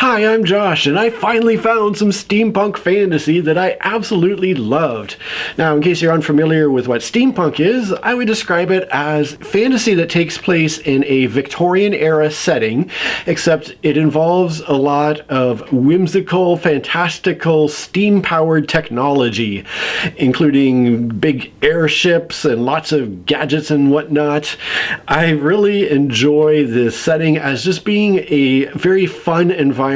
Hi, I'm Josh, and I finally found some steampunk fantasy that I absolutely loved. Now, in case you're unfamiliar with what steampunk is, I would describe it as fantasy that takes place in a Victorian-era setting, except it involves a lot of whimsical, fantastical, steam-powered technology, including big airships and lots of gadgets and whatnot. I really enjoy this setting as just being a very fun environment.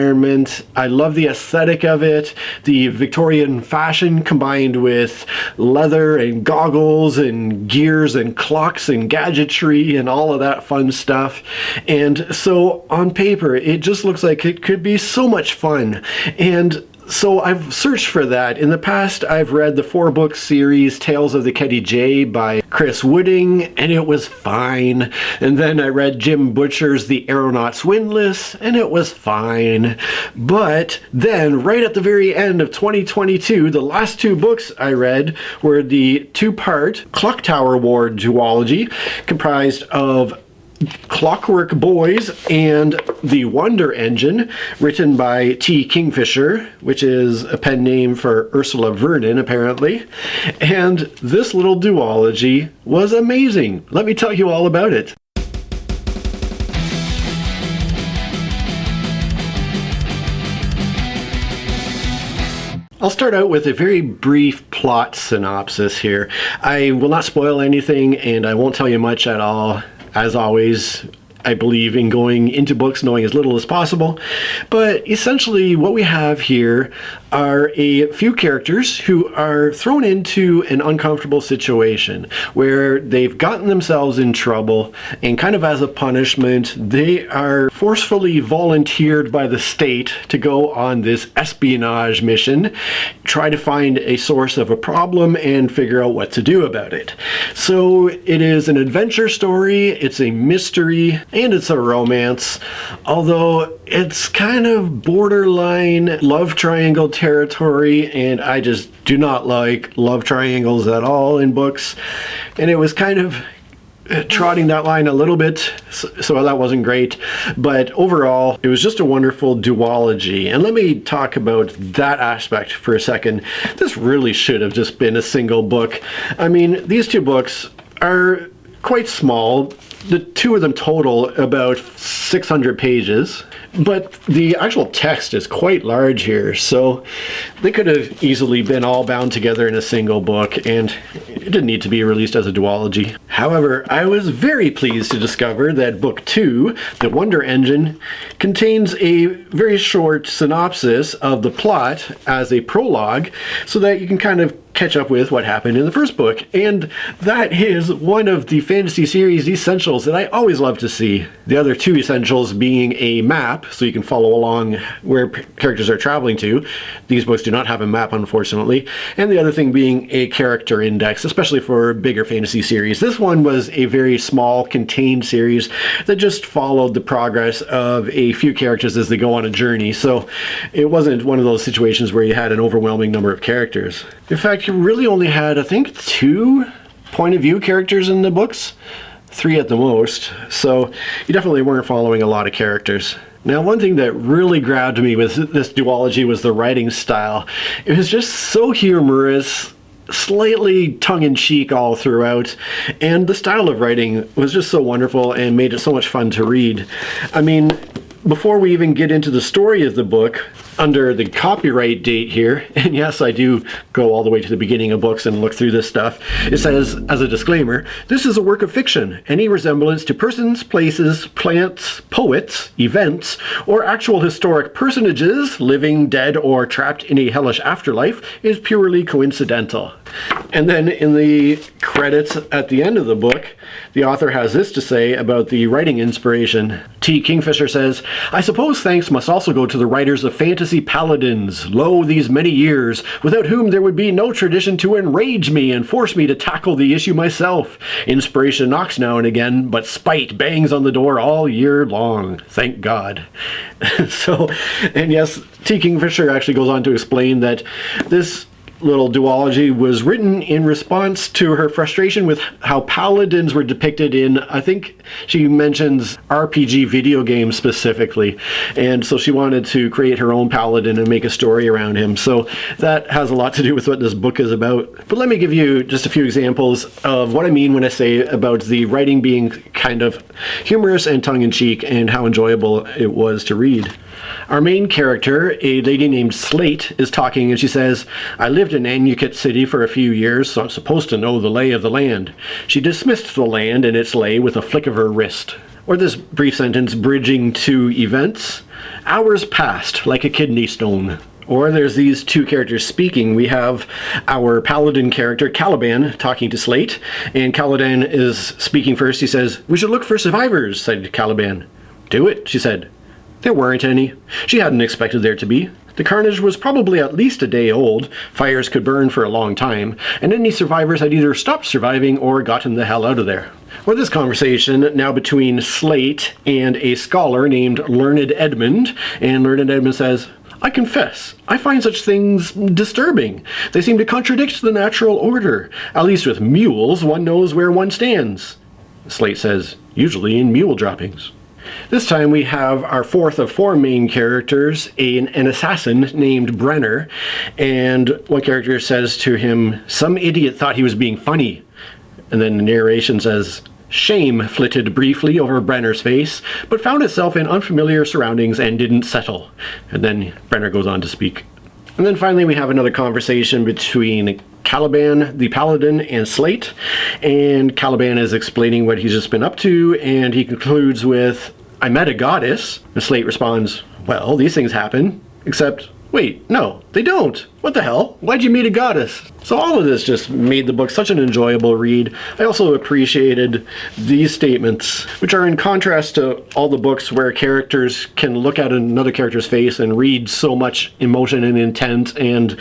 I love the aesthetic of it, the Victorian fashion combined with leather and goggles and gears and clocks and gadgetry and all of that fun stuff. And so on paper, it just looks like it could be so much fun. And so I've searched for that. In the past, I've read the 4-book series Tales of the Ketty J by Chris Wooding, and it was fine. And then I read Jim Butcher's The Aeronaut's Windlass, and it was fine. But then, right at the very end of 2022, the last 2 books I read were the 2-part Clocktaur War duology, comprised of Clockwork Boys and The Wonder Engine, written by T. Kingfisher, which is a pen name for Ursula Vernon, apparently. And this little duology was amazing. Let me tell you all about it. I'll start out with a very brief plot synopsis here. I will not spoil anything, and I won't tell you much at all. As always, I believe in going into books knowing as little as possible, but essentially what we have here are a few characters who are thrown into an uncomfortable situation where they've gotten themselves in trouble, and kind of as a punishment, they are forcefully volunteered by the state to go on this espionage mission, try to find a source of a problem and figure out what to do about it. So it is an adventure story, it's a mystery, and it's a romance, although it's kind of borderline love triangle territory, and I just do not like love triangles at all in books, and it was kind of trotting that line a little bit, so that wasn't great. But overall, it was just a wonderful duology. And let me talk about that aspect for a second. This really should have just been a single book. I mean, these 2 books are quite small. The 2 of them total about 600 pages, but the actual text is quite large here, so they could have easily been all bound together in a single book, and it didn't need to be released as a duology. However, I was very pleased to discover that Book 2, The Wonder Engine, contains a very short synopsis of the plot as a prologue, so that you can kind of catch up with what happened in the first book. And that is one of the fantasy series essentials that I always love to see. The other 2 essentials being a map, so you can follow along where characters are traveling to. These books do not have a map, unfortunately. And the other thing being a character index, especially for bigger fantasy series. This one was a very small, contained series that just followed the progress of a few characters as they go on a journey. So it wasn't one of those situations where you had an overwhelming number of characters. In fact, you really only had, I think, 2 point of view characters in the books, 3 at the most, so you definitely weren't following a lot of characters. Now, one thing that really grabbed me with this duology was the writing style. It was just so humorous, slightly tongue-in-cheek all throughout, and the style of writing was just so wonderful and made it so much fun to read. I mean, before we even get into the story of the book, under the copyright date here, and yes, I do go all the way to the beginning of books and look through this stuff, it says, as a disclaimer, this is a work of fiction. Any resemblance to persons, places, plants, poets, events, or actual historic personages, living, dead, or trapped in a hellish afterlife, is purely coincidental. And then in the credits at the end of the book, the author has this to say about the writing inspiration. T. Kingfisher says, I suppose thanks must also go to the writers of fantasy paladins, lo, these many years, without whom there would be no tradition to enrage me and force me to tackle the issue myself. Inspiration knocks now and again, but spite bangs on the door all year long. Thank God. So, and yes, T. Kingfisher actually goes on to explain that this little duology was written in response to her frustration with how paladins were depicted in, I think she mentions RPG video games specifically, and so she wanted to create her own paladin and make a story around him. So that has a lot to do with what this book is about. But let me give you just a few examples of what I mean when I say about the writing being kind of humorous and tongue-in-cheek and how enjoyable it was to read. Our main character, a lady named Slate, is talking, and she says, "I lived in Anyuket City for a few years, so I'm supposed to know the lay of the land." She dismissed the land and its lay with a flick of her wrist. Or this brief sentence bridging two events. "Hours passed like a kidney stone." Or there's these two characters speaking. We have our paladin character, Caliban, talking to Slate, and Caliban is speaking first. He says, "We should look for survivors," said Caliban. "Do it," she said. There weren't any. She hadn't expected there to be. The carnage was probably at least a day old, fires could burn for a long time, and any survivors had either stopped surviving or gotten the hell out of there. Or this conversation now between Slate and a scholar named Learned Edmund, and Learned Edmund says, "I confess, I find such things disturbing. They seem to contradict the natural order. At least with mules, one knows where one stands." Slate says, "Usually in mule droppings." This time we have our fourth of four main characters, an assassin named Brenner, and one character says to him, "Some idiot thought he was being funny." And then the narration says, "Shame flitted briefly over Brenner's face, but found itself in unfamiliar surroundings and didn't settle." And then Brenner goes on to speak. And then finally we have another conversation between Caliban, the paladin, and Slate. And Caliban is explaining what he's just been up to, and he concludes with, "I met a goddess." And Slate responds, "Well, these things happen, except, wait, no, they don't. What the hell? Why'd you meet a goddess?" So all of this just made the book such an enjoyable read. I also appreciated these statements, which are in contrast to all the books where characters can look at another character's face and read so much emotion and intent and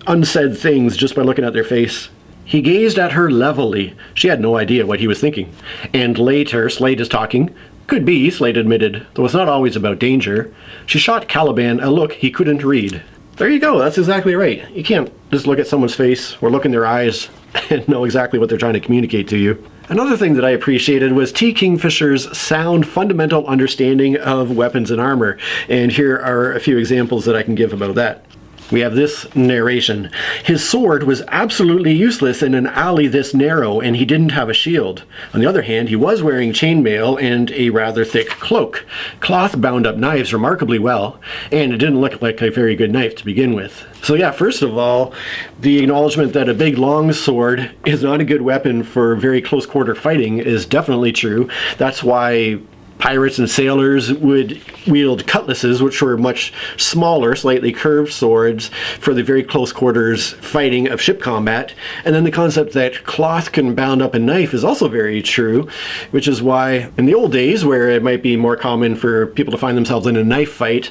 unsaid things just by looking at their face. "He gazed at her levelly. She had no idea what he was thinking." And later, Slate is talking. "Could be," Slate admitted, "though it's not always about danger." She shot Caliban a look he couldn't read. There you go, that's exactly right. You can't just look at someone's face or look in their eyes and know exactly what they're trying to communicate to you. Another thing that I appreciated was T. Kingfisher's sound, fundamental understanding of weapons and armor. And here are a few examples that I can give about that. We have this narration. "His sword was absolutely useless in an alley this narrow, and he didn't have a shield. On the other hand, he was wearing chainmail and a rather thick cloak. Cloth bound up knives remarkably well, and it didn't look like a very good knife to begin with." So yeah, first of all, the acknowledgement that a big long sword is not a good weapon for very close quarter fighting is definitely true. That's why pirates and sailors would wield cutlasses, which were much smaller, slightly curved swords for the very close quarters fighting of ship combat. And then the concept that cloth can bound up a knife is also very true, which is why in the old days, where it might be more common for people to find themselves in a knife fight,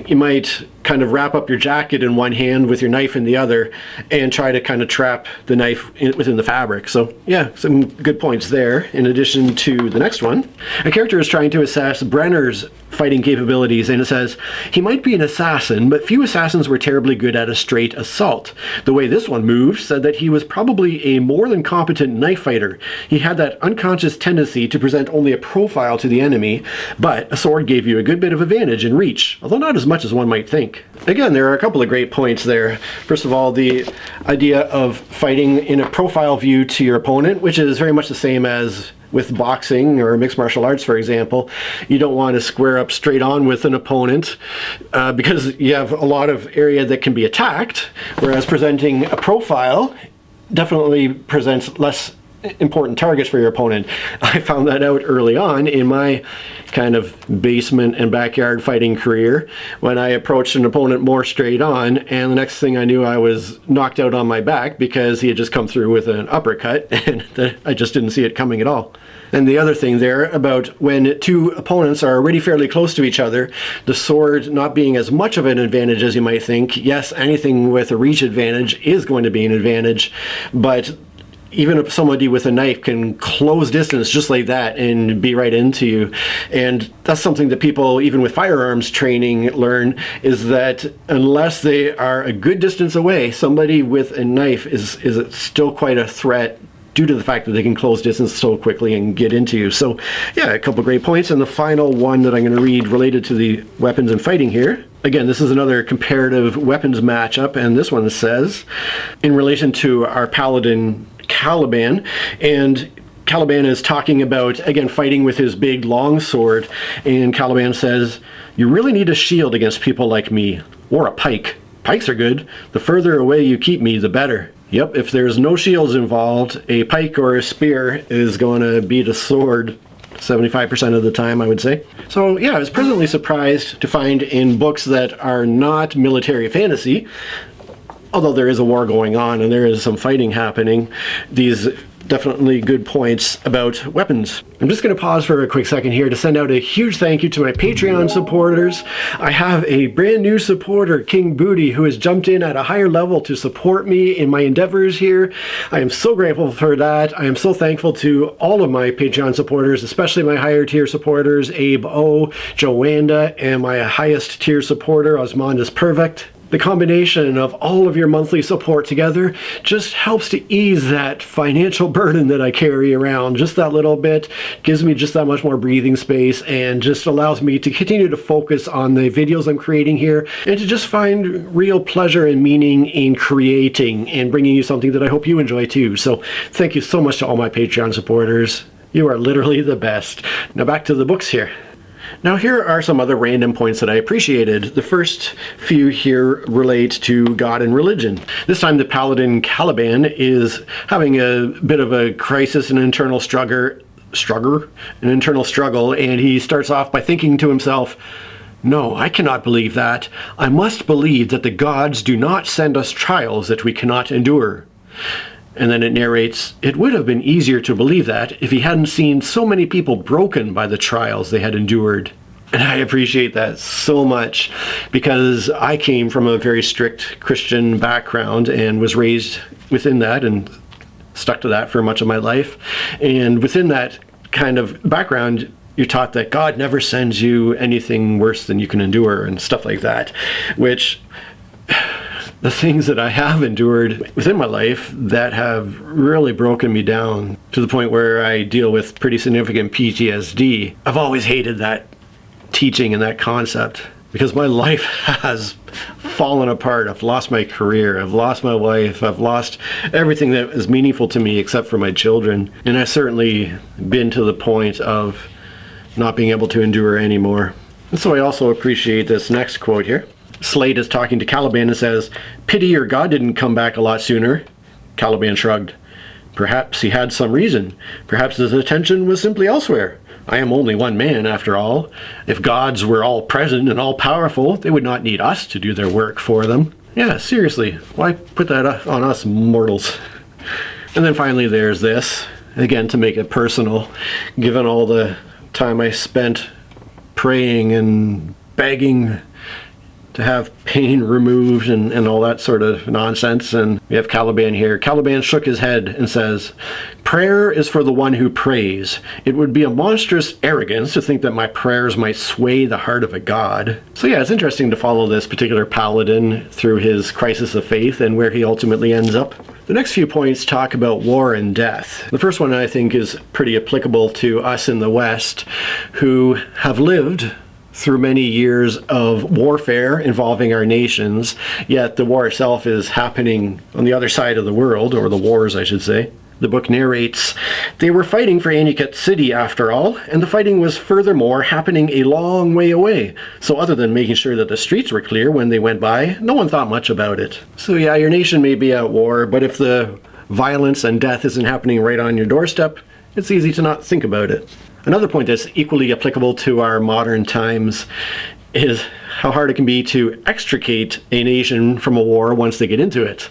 you might kind of wrap up your jacket in one hand with your knife in the other and try to kind of trap the knife within the fabric. So yeah, some good points there. In addition to the next one, a character is trying to assess Brenner's fighting capabilities, and it says, "He might be an assassin, but few assassins were terribly good at a straight assault. The way this one moved said that he was probably a more than competent knife fighter. He had that unconscious tendency to present only a profile to the enemy, but a sword gave you a good bit of advantage in reach, although not as much as one might think." Again, there are a couple of great points there. First of all, the idea of fighting in a profile view to your opponent, which is very much the same as with boxing or mixed martial arts, for example. You don't want to square up straight on with an opponent because you have a lot of area that can be attacked, whereas presenting a profile definitely presents less important targets for your opponent. I found that out early on in my kind of basement and backyard fighting career when I approached an opponent more straight on, and the next thing I knew I was knocked out on my back because he had just come through with an uppercut and I just didn't see it coming at all. And the other thing there about when two opponents are already fairly close to each other, the sword not being as much of an advantage as you might think. Yes, anything with a reach advantage is going to be an advantage, but even if somebody with a knife can close distance just like that and be right into you. And that's something that people, even with firearms training, learn, is that unless they are a good distance away, somebody with a knife is still quite a threat due to the fact that they can close distance so quickly and get into you. So yeah, a couple great points. And the final one that I'm going to read related to the weapons and fighting here. Again, this is another comparative weapons matchup, and this one says, in relation to our paladin Caliban, and Caliban is talking about, again, fighting with his big long sword, and Caliban says, "You really need a shield against people like me, or a pike. Pikes are good. The further away you keep me, the better." Yep, if there's no shields involved, a pike or a spear is going to beat a sword 75% of the time, I would say. So yeah, I was pleasantly surprised to find in books that are not military fantasy, although there is a war going on and there is some fighting happening, these definitely good points about weapons. I'm just going to pause for a quick second here to send out a huge thank you to my Patreon supporters. I have a brand new supporter, King Booty, who has jumped in at a higher level to support me in my endeavors here. I am so grateful for that. I am so thankful to all of my Patreon supporters, especially my higher tier supporters, Abe O, Joanda, and my highest tier supporter, Osmondus Perfect. The combination of all of your monthly support together just helps to ease that financial burden that I carry around. Just that little bit gives me just that much more breathing space and just allows me to continue to focus on the videos I'm creating here and to just find real pleasure and meaning in creating and bringing you something that I hope you enjoy too. So thank you so much to all my Patreon supporters. You are literally the best. Now back to the books here. Now here are some other random points that I appreciated. The first few here relate to God and religion. This time the paladin Caliban is having a bit of a crisis, an internal struggle, and he starts off by thinking to himself, "No, I cannot believe that. I must believe that the gods do not send us trials that we cannot endure." And then it narrates, "It would have been easier to believe that if he hadn't seen so many people broken by the trials they had endured." And I appreciate that so much because I came from a very strict Christian background and was raised within that and stuck to that for much of my life. And within that kind of background, you're taught that God never sends you anything worse than you can endure and stuff like that, which the things that I have endured within my life that have really broken me down to the point where I deal with pretty significant PTSD. I've always hated that teaching and that concept because my life has fallen apart. I've lost my career, I've lost my wife, I've lost everything that is meaningful to me except for my children. And I've certainly been to the point of not being able to endure anymore. And so I also appreciate this next quote here. Slade is talking to Caliban and says, "Pity your god didn't come back a lot sooner." Caliban shrugged. "Perhaps he had some reason. Perhaps his attention was simply elsewhere. I am only one man, after all. If gods were all present and all powerful, they would not need us to do their work for them." Yeah, seriously, why put that on us mortals? And then finally there's this, again to make it personal, given all the time I spent praying and begging to have pain removed and all that sort of nonsense. And we have Caliban here. Caliban shook his head and says, "Prayer is for the one who prays. It would be a monstrous arrogance to think that my prayers might sway the heart of a god." So yeah, it's interesting to follow this particular paladin through his crisis of faith and where he ultimately ends up. The next few points talk about war and death. The first one I think is pretty applicable to us in the West who have lived through many years of warfare involving our nations, yet the war itself is happening on the other side of the world, or the wars I should say. The book narrates, "They were fighting for Aniket City after all, and the fighting was furthermore happening a long way away, so other than making sure that the streets were clear when they went by, no one thought much about it." So yeah, your nation may be at war, but if the violence and death isn't happening right on your doorstep, it's easy to not think about it. Another point that's equally applicable to our modern times is how hard it can be to extricate a nation from a war once they get into it.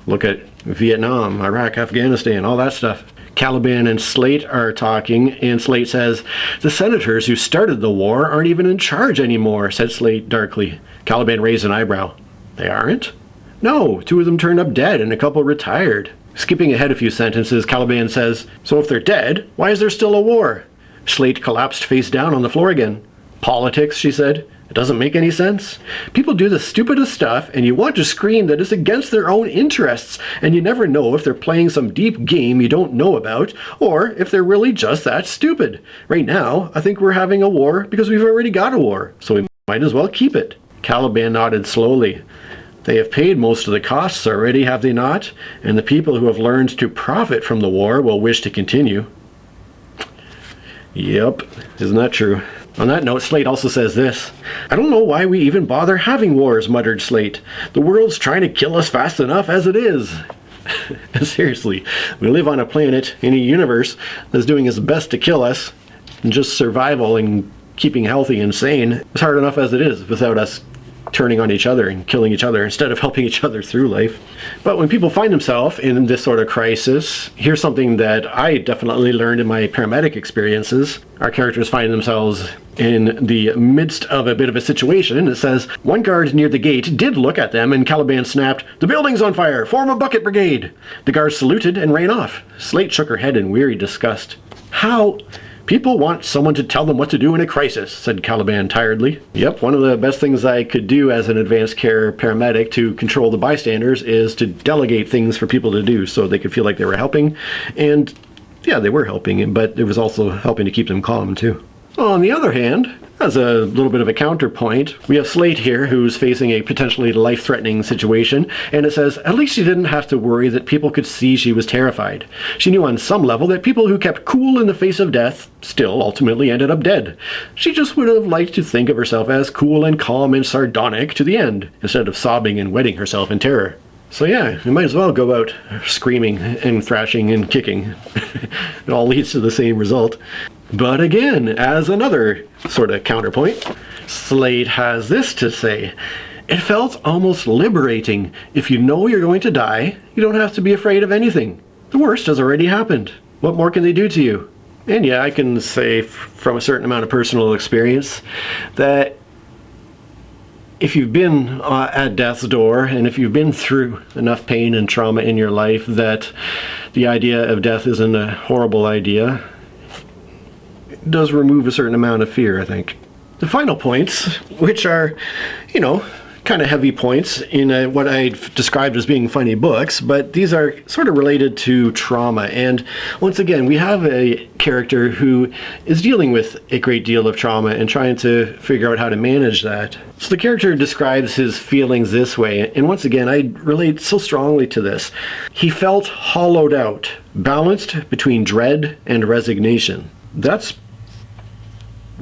Look at Vietnam, Iraq, Afghanistan, all that stuff. Caliban and Slate are talking, and Slate says, "The senators who started the war aren't even in charge anymore," said Slate darkly. Caliban raised an eyebrow. "They aren't?" "No, 2 of them turned up dead and a couple retired." Skipping ahead a few sentences, Caliban says, "So if they're dead, why is there still a war?" Slate collapsed face down on the floor again. "Politics," she said. "It doesn't make any sense. People do the stupidest stuff, and you want to scream that it's against their own interests, and you never know if they're playing some deep game you don't know about, or if they're really just that stupid. Right now, I think we're having a war because we've already got a war, so we might as well keep it." Caliban nodded slowly. "They have paid most of the costs already, have they not? And the people who have learned to profit from the war will wish to continue." Yep, isn't that true? On that note, Slate also says this. "I don't know why we even bother having wars," muttered Slate. "The world's trying to kill us fast enough as it is." Seriously, we live on a planet in a universe that's doing its best to kill us, and just survival and keeping healthy and sane is hard enough as it is without us turning on each other and killing each other instead of helping each other through life. But when people find themselves in this sort of crisis, here's something that I definitely learned in my paramedic experiences. Our characters find themselves in the midst of a bit of a situation, and it says, "One guard near the gate did look at them, and Caliban snapped, 'The building's on fire! Form a bucket brigade!' The guards saluted and ran off." Slate shook her head in weary disgust. "How? People want someone to tell them what to do in a crisis," said Caliban tiredly. "Yep, one of the best things I could do as an advanced care paramedic to control the bystanders is to delegate things for people to do so they could feel like they were helping. And yeah, they were helping, but it was also helping to keep them calm too." On the other hand, as a little bit of a counterpoint, we have Slate here who's facing a potentially life-threatening situation, and it says, "At least she didn't have to worry that people could see she was terrified. She knew on some level that people who kept cool in the face of death still ultimately ended up dead. She just would have liked to think of herself as cool and calm and sardonic to the end, instead of sobbing and wetting herself in terror." So yeah, you might as well go out screaming and thrashing and kicking. It all leads to the same result. But again, as another sort of counterpoint, Slate has this to say. "It felt almost liberating. If you know you're going to die, you don't have to be afraid of anything. The worst has already happened. What more can they do to you?" And yeah, I can say from a certain amount of personal experience that if you've been at death's door, and if you've been through enough pain and trauma in your life, that the idea of death isn't a horrible idea. It does remove a certain amount of fear, I think. The final points, which are, kind of heavy points in what I described as being funny books, but these are sort of related to trauma. And once again, we have a character who is dealing with a great deal of trauma and trying to figure out how to manage that. So the character describes his feelings this way, and once again, I relate so strongly to this. "He felt hollowed out, balanced between dread and resignation." That's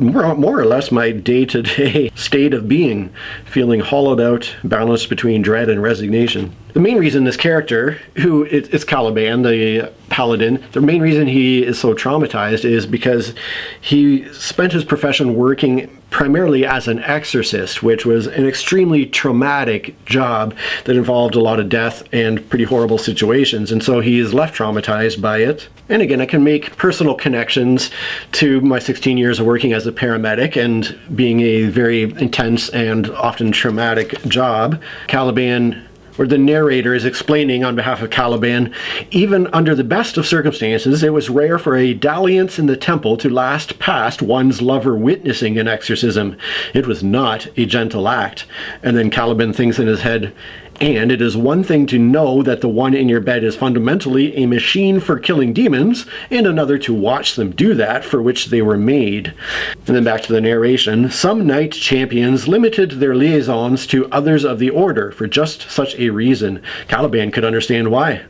more or less my day-to-day state of being, feeling hollowed out, balanced between dread and resignation. The main reason this character, who is Caliban, the paladin, the main reason he is so traumatized is because he spent his profession working primarily as an exorcist, which was an extremely traumatic job that involved a lot of death and pretty horrible situations, and so he is left traumatized by it. And again, I can make personal connections to my 16 years of working as a paramedic and being a very intense and often traumatic job. Caliban, or the narrator, is explaining on behalf of Caliban, "Even under the best of circumstances, it was rare for a dalliance in the temple to last past one's lover witnessing an exorcism. It was not a gentle act." And then Caliban thinks in his head, "And it is one thing to know that the one in your bed is fundamentally a machine for killing demons, and another to watch them do that for which they were made." And then back to the narration. "Some knight champions limited their liaisons to others of the order for just such a reason. Caliban could understand why."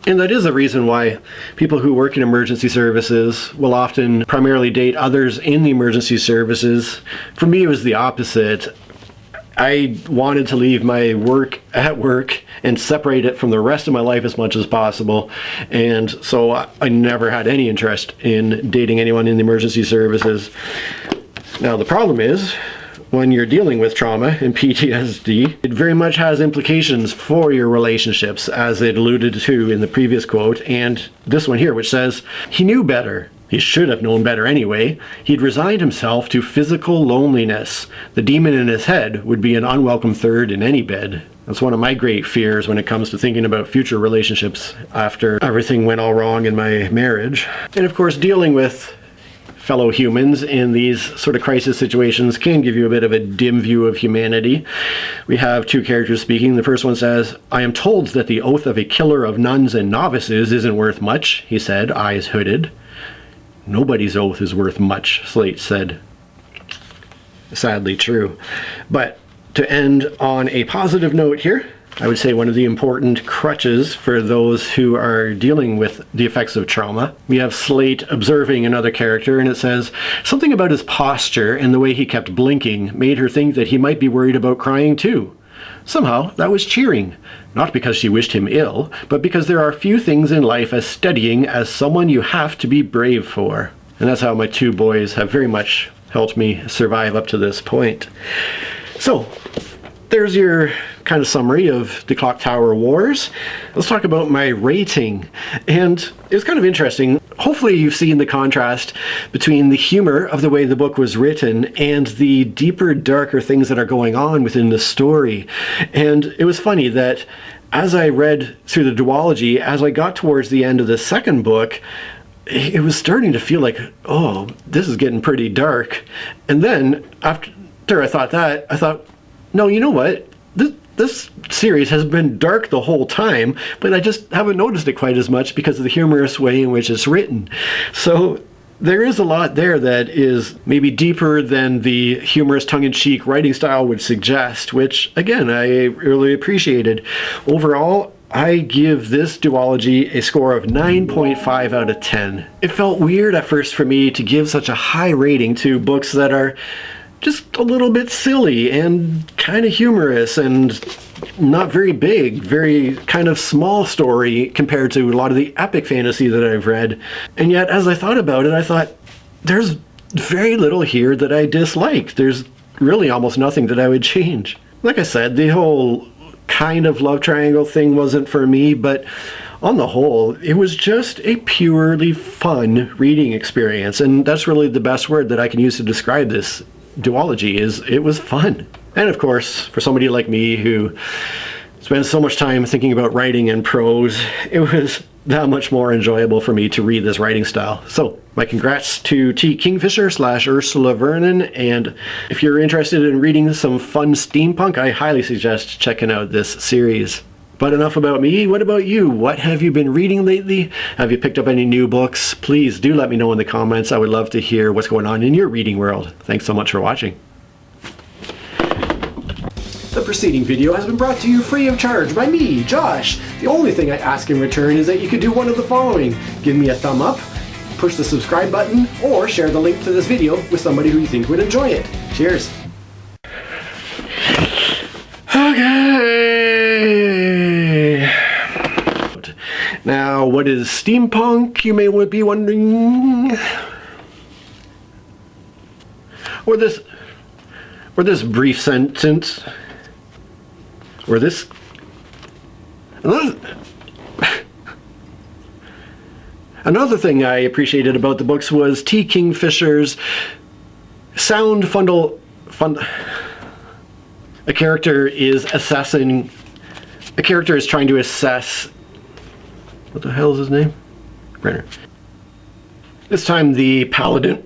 And that is a reason why people who work in emergency services will often primarily date others in the emergency services. For me, it was the opposite. I wanted to leave my work at work and separate it from the rest of my life as much as possible. And so I never had any interest in dating anyone in the emergency services. Now, the problem is, when you're dealing with trauma and PTSD, it very much has implications for your relationships, as it alluded to in the previous quote, and this one here, which says, "He knew better. He should have known better anyway. He'd resigned himself to physical loneliness. The demon in his head would be an unwelcome third in any bed. That's one of my great fears when it comes to thinking about future relationships after everything went all wrong in my marriage. And of course, dealing with fellow humans in these sort of crisis situations can give you a bit of a dim view of humanity. We have two characters speaking. The first one says, "I am told that the oath of a killer of nuns and novices isn't worth much," he said, eyes hooded. "Nobody's oath is worth much," Slate said. Sadly true. But to end on a positive note here, I would say one of the important crutches for those who are dealing with the effects of trauma. We have Slate observing another character, and it says, "Something about his posture and the way he kept blinking made her think that he might be worried about crying too. Somehow, that was cheering. Not because she wished him ill, but because there are few things in life as steadying as someone you have to be brave for." And that's how my two boys have very much helped me survive up to this point. So, there's your kind of summary of the Clocktaur Wars. Let's talk about my rating. And it was kind of interesting. Hopefully you've seen the contrast between the humor of the way the book was written and the deeper, darker things that are going on within the story. And it was funny that as I read through the duology, as I got towards the end of the second book, it was starting to feel like, oh, this is getting pretty dark. And then after I thought that, I thought, no, you know what? This series has been dark the whole time, but I just haven't noticed it quite as much because of the humorous way in which it's written. So there is a lot there that is maybe deeper than the humorous tongue-in-cheek writing style would suggest, which, again, I really appreciated. Overall, I give this duology a score of 9.5 out of 10. It felt weird at first for me to give such a high rating to books that are just a little bit silly and kind of humorous and not very big, very kind of small story compared to a lot of the epic fantasy that I've read. And yet, as I thought about it, I thought, there's very little here that I disliked. There's really almost nothing that I would change. Like I said, the whole kind of love triangle thing wasn't for me, but on the whole, it was just a purely fun reading experience. And that's really the best word that I can use to describe this duology, is it was fun. And of course, for somebody like me who spends so much time thinking about writing and prose, it was that much more enjoyable for me to read this writing style. So my congrats to T. Kingfisher / Ursula Vernon, and if you're interested in reading some fun steampunk, I highly suggest checking out this series. But enough about me. What about you? What have you been reading lately? Have you picked up any new books? Please do let me know in the comments. I would love to hear what's going on in your reading world. Thanks so much for watching. The preceding video has been brought to you free of charge by me, Josh. The only thing I ask in return is that you could do one of the following. Give me a thumb up, push the subscribe button, or share the link to this video with somebody who you think would enjoy it. Cheers. Okay. Now, what is steampunk, you may be wondering? Or this brief sentence, or this, another thing I appreciated about the books was T. Kingfisher's sound fundal. A character is trying to assess, what the hell is his name? Brenner. This time the paladin.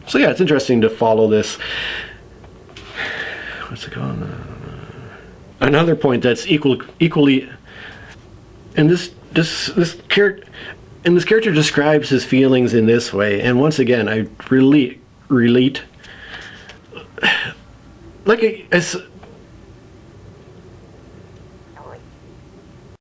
So yeah, it's interesting to follow this. What's it called? Another point that's equally, and this character describes his feelings in this way, and once again, I relate like